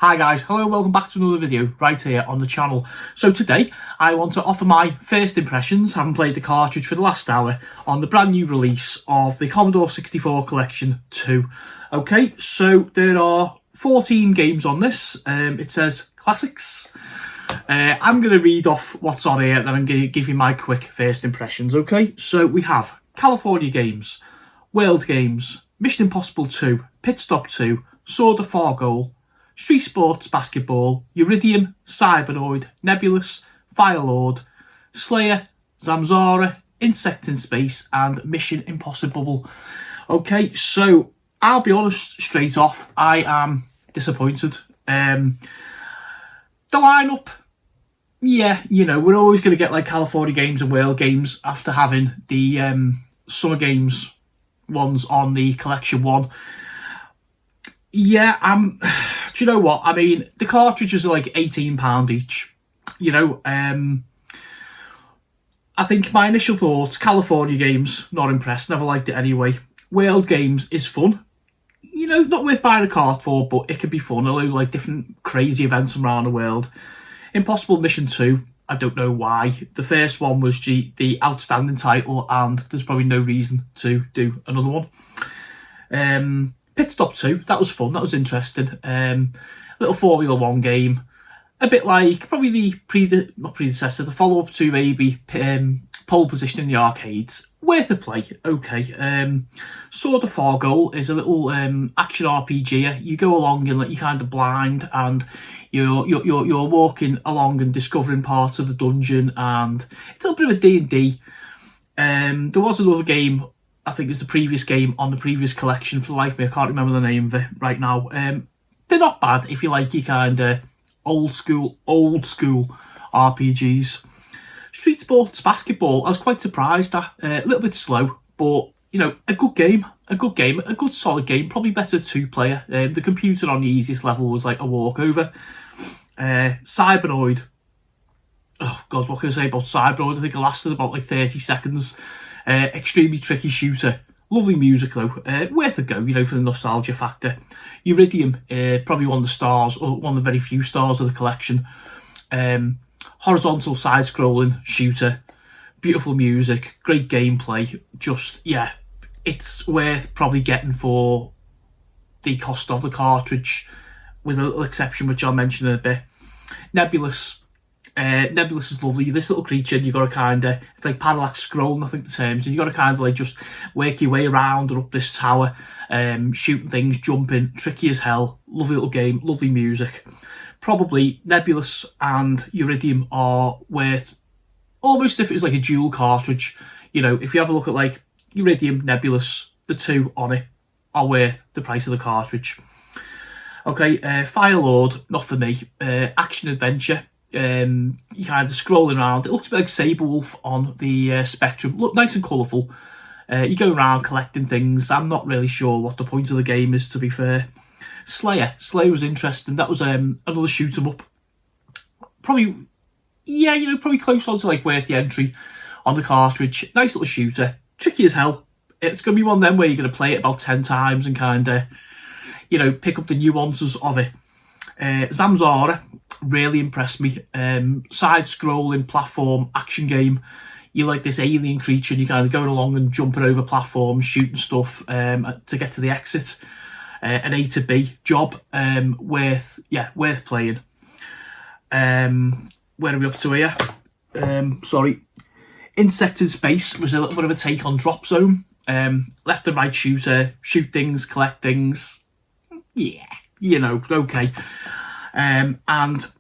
Hi guys, hello, welcome back to another video right here on the channel. So today I want to offer my first impressions, having played the cartridge for the last hour, on the brand new release of the Commodore 64 Collection 2. Okay, so there are 14 games on this. It says classics. I'm going to read off what's on here, then I'm going to give you my quick first impressions. Okay, so we have California games, World games, Mission Impossible 2, Pit Stop 2, Sword of Fargoal, Street Sports Basketball, Uridium, Cybernoid, Nebulous, Firelord, Slayer, Zamzara, Insect in Space, and Mission Impossible. Okay, so I'll be honest straight off, I am disappointed. The lineup, yeah, you know, we're always going to get like California games and World games after having the Summer Games ones on the Collection 1. Yeah, do you know what? I mean, the cartridges are like £18 each. You know, I think my initial thoughts, California games, not impressed, never liked it anyway. World games is fun. You know, not worth buying a cart for, but it could be fun. Although, like, different crazy events from around the world. Impossible Mission 2, I don't know why. The first one was the outstanding title, and there's probably no reason to do another one. Pit Stop 2, that was fun, that was interesting. Little Formula 1 game. A bit like, probably the not predecessor, the follow-up to maybe Pole Position in the arcades. Worth a play, okay. Sword of Fargoal is a little action RPG. You go along and like, you're kind of blind, and you're walking along and discovering parts of the dungeon, and it's a little bit of a D&D. There was another game, I think it was the previous game on the previous collection, for the life of me, I can't remember the name of it right now. They're not bad if you like your kind of old school RPGs. Street Sports Basketball, I was quite surprised at. A little bit slow, but, you know, a good solid game, probably better two-player. The computer on the easiest level was like a walkover. Cybernoid, oh god, what can I say about Cybernoid? I think it lasted about like 30 seconds. Extremely tricky shooter. Lovely music though. Worth a go, you know, for the nostalgia factor. Uridium, probably one of the stars, or one of the very few stars of the collection. Horizontal side-scrolling shooter. Beautiful music. Great gameplay. Just, yeah, it's worth probably getting for the cost of the cartridge, with a little exception which I'll mention in a bit. Nebulous. Nebulous is lovely. This little creature, you got to kind of, it's like parallax scrolling, I think the terms, and you got to kind of like just work your way around or up this tower, shooting things, jumping, tricky as hell. Lovely little game, lovely music. Probably Nebulous and Uridium are worth, almost if it was like a dual cartridge, you know, if you have a look at like Uridium, Nebulous, the two on it are worth the price of the cartridge. Okay, Firelord, not for me. Action adventure. You kind of scrolling around. It looks a bit like Saberwolf on the Spectrum. Look nice and colourful. You go around collecting things. I'm not really sure what the point of the game is, to be fair. Slayer was interesting. That was another shoot 'em up. Probably, yeah, you know, probably close on to like worth the entry on the cartridge. Nice little shooter. Tricky as hell. It's going to be one of them where you're going to play it about 10 times and kind of, you know, pick up the nuances of it. Zamzara really impressed me. Side-scrolling platform action game. You like this alien creature and you're kind of going along and jumping over platforms, shooting stuff to get to the exit. An A to B job, worth playing. Where are we up to here? Sorry. Insect in Space was a little bit of a take on Drop Zone. Left and right shooter, shoot things, collect things. Yeah, you know, okay. And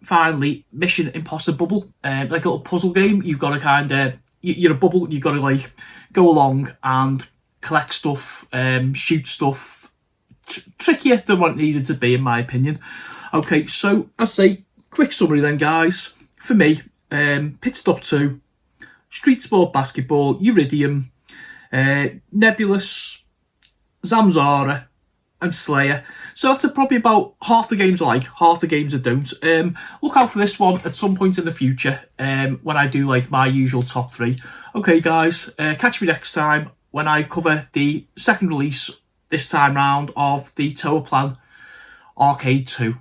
finally, Mission Impossible, like a little puzzle game. You've got to kind of, you're a bubble, you've got to like go along and collect stuff, shoot stuff. Trickier than what it needed to be, in my opinion. Okay, so I say, quick summary then, guys. For me, Pit Stop 2, Street Sport Basketball, Uridium, Nebulous, Zamzara, and Slayer. So that's probably about half the games I like, half the games I don't. Look out for this one at some point in the future, when I do like my usual top 3. Okay guys, catch me next time when I cover the second release this time round of the Tower Plan Arcade 2.